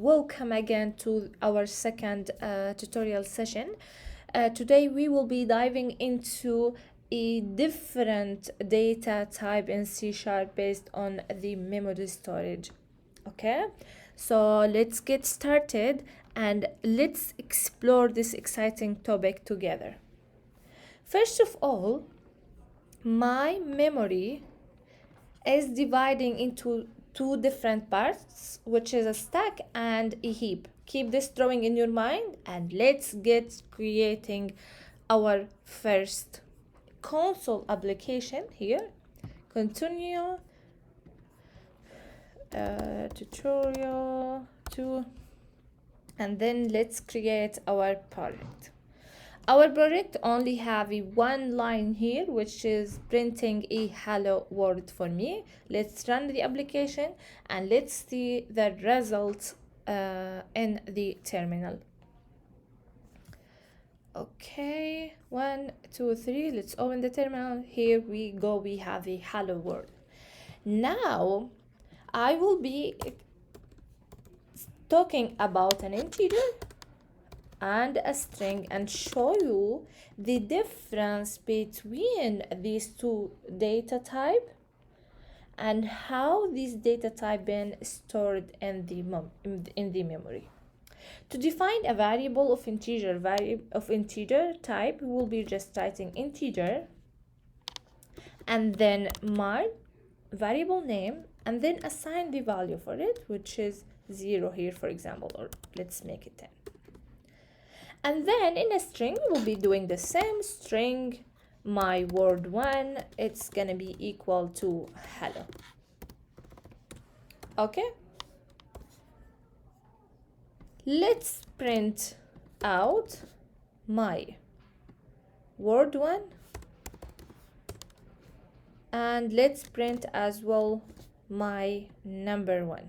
Welcome again to our second tutorial session. Today we will be diving into a different data type in C# based on the memory storage. Okay, so let's get started and let's explore this exciting topic together. First of all, my memory is dividing into two different parts, which is a stack and a heap. Keep this drawing in your mind and let's get creating our first console application here. Continue tutorial 2, and then let's create our project. Our project only have a one line here, which is printing a hello world for me. Let's run the application and let's see the results in the terminal. Okay, 1, 2, 3. Let's open the terminal. Here we go. We have a hello world. Now I will be talking about an integer and a string and show you the difference between these two data type and how these data type been stored in the memory. To define a variable of integer type, we will be just writing integer and then my variable name and then assign the value for it, which is 0 here, for example, or let's make it 10. And then in a string, we'll be doing the same string, my word1, it's gonna be equal to hello. Okay? Let's print out my word1 and let's print as well my number1.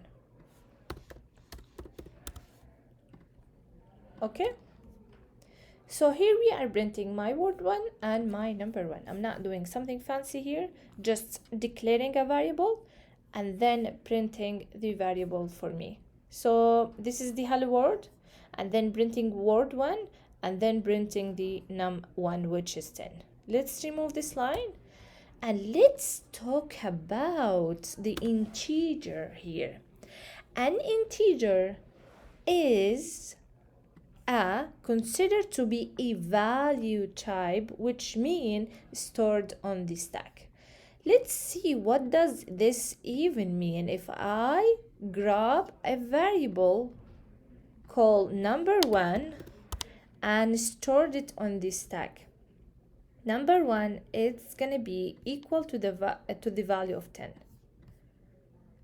Okay? So here we are printing my word1 and my number1. I'm not doing something fancy here, just declaring a variable and then printing the variable for me. So this is the hello world and then printing word1 and then printing the num1, which is 10. Let's remove this line and let's talk about the integer here. An integer is considered to be a value type, which means stored on the stack. Let's see what does this even mean if I grab a variable called number1 and stored it on the stack. Number1 is gonna be equal to the value of 10.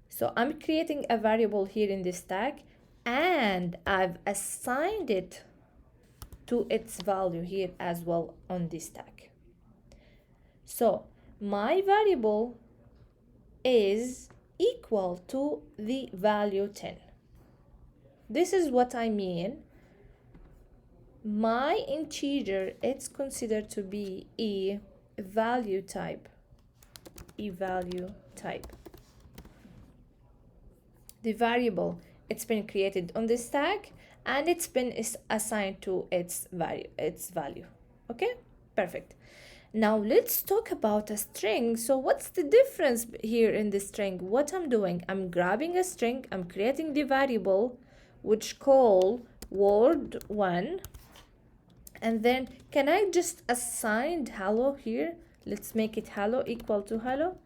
So I'm creating a variable here in the stack and I've assigned it to its value here as well on this stack. So my variable is equal to the value 10. This is what I mean. My integer, it's considered to be a value type. The variable, it's been created on the stack and it's been assigned to its value. Okay, perfect. Now let's talk about a string. So what's the difference here in the string? What I'm doing, I'm grabbing a string, I'm creating the variable which call word1, and then can I just assign hello here? Let's make it hello equal to hello.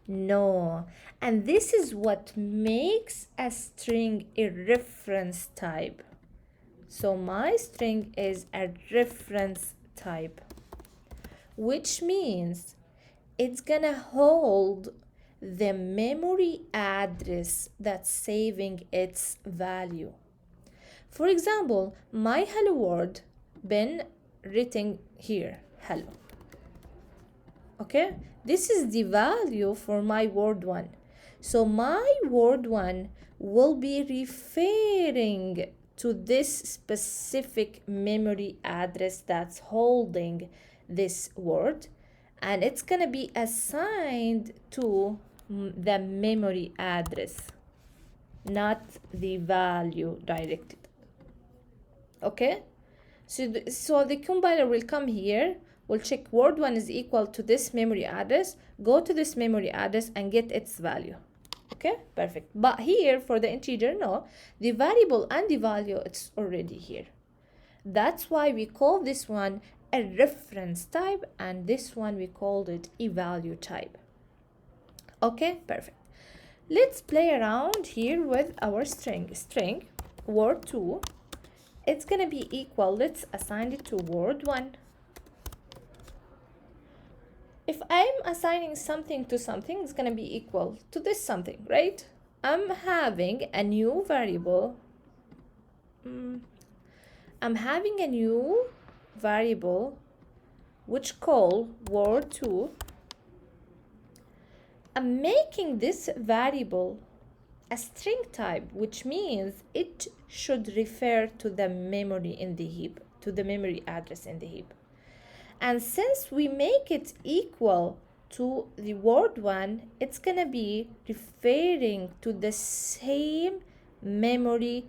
No, and this is what makes a string a reference type. So my string is a reference type, which means it's gonna hold the memory address that's saving its value. For example, my hello world been written here, hello. Okay, this is the value for my word1. So my word1 will be referring to this specific memory address that's holding this word, and it's gonna be assigned to the memory address. not the value directly. Okay, so the compiler will come here, will check word1 is equal to this memory address, go to this memory address and get its value. Okay, perfect. But here for the integer, no, the variable and the value, it's already here. That's why we call this one a reference type, and this one we called it a value type. Okay, perfect. Let's play around here with our string word2. It's gonna be equal, let's assign it to word1. If I'm assigning something to something, it's gonna be equal to this something, right? I'm having a new variable. I'm having a new variable which call word2. I'm making this variable a string type, which means it should refer to the memory in the heap, to the memory address in the heap. And since we make it equal to the word1, it's gonna be referring to the same memory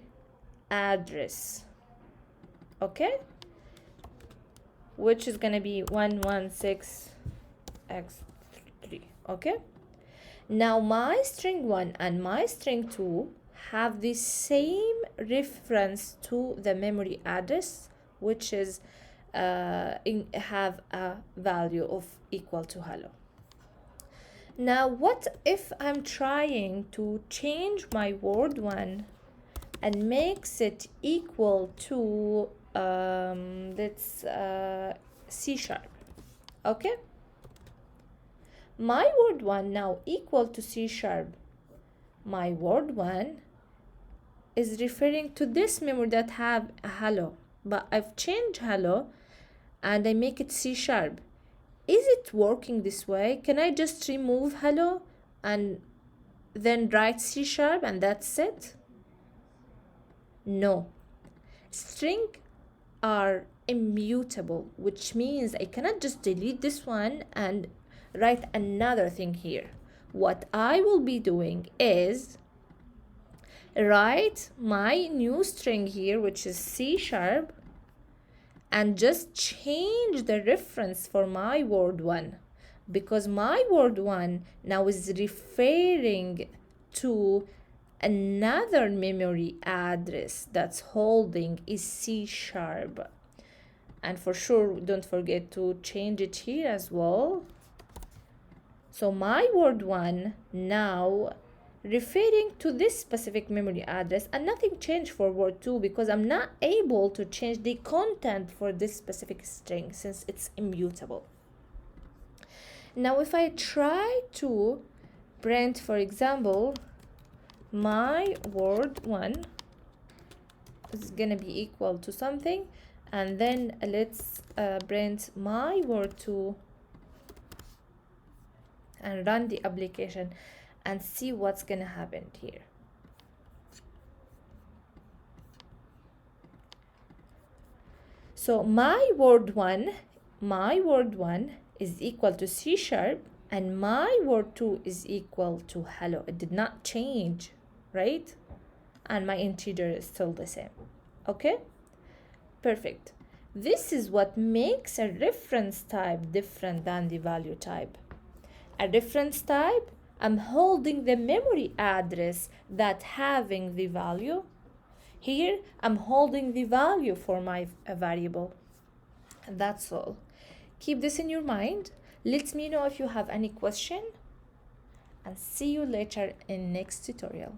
address. Okay, which is gonna be 116x3. Okay, now my string 1 and my string 2 have the same reference to the memory address, which is have a value of equal to hello. Now what if I'm trying to change my word1 and makes it equal to let's C#. Okay, my word1 now equal to C#. My word1 is referring to this memory that have a hello, but I've changed hello and I make it C#. Is it working this way? Can I just remove hello and then write C# and that's it? No. String are immutable, which means I cannot just delete this one and write another thing here. What I will be doing is write my new string here, which is C#, and just change the reference for my word1, because my word1 now is referring to another memory address that's holding is C#. And for sure, don't forget to change it here as well. So my word1 now referring to this specific memory address, and nothing changed for word2 because I'm not able to change the content for this specific string since it's immutable. Now if I try to print, for example, my word1 is gonna be equal to something, and then let's print my word2 and run the application and see what's gonna happen here. So my word1 is equal to C# and my word2 is equal to hello. It did not change, right? And my integer is still the same. Okay, perfect. This is what makes a reference type different than the value type. A reference type, I'm holding the memory address that having the value. Here, I'm holding the value for my variable. And that's all. Keep this in your mind. Let me know if you have any question, and see you later in next tutorial.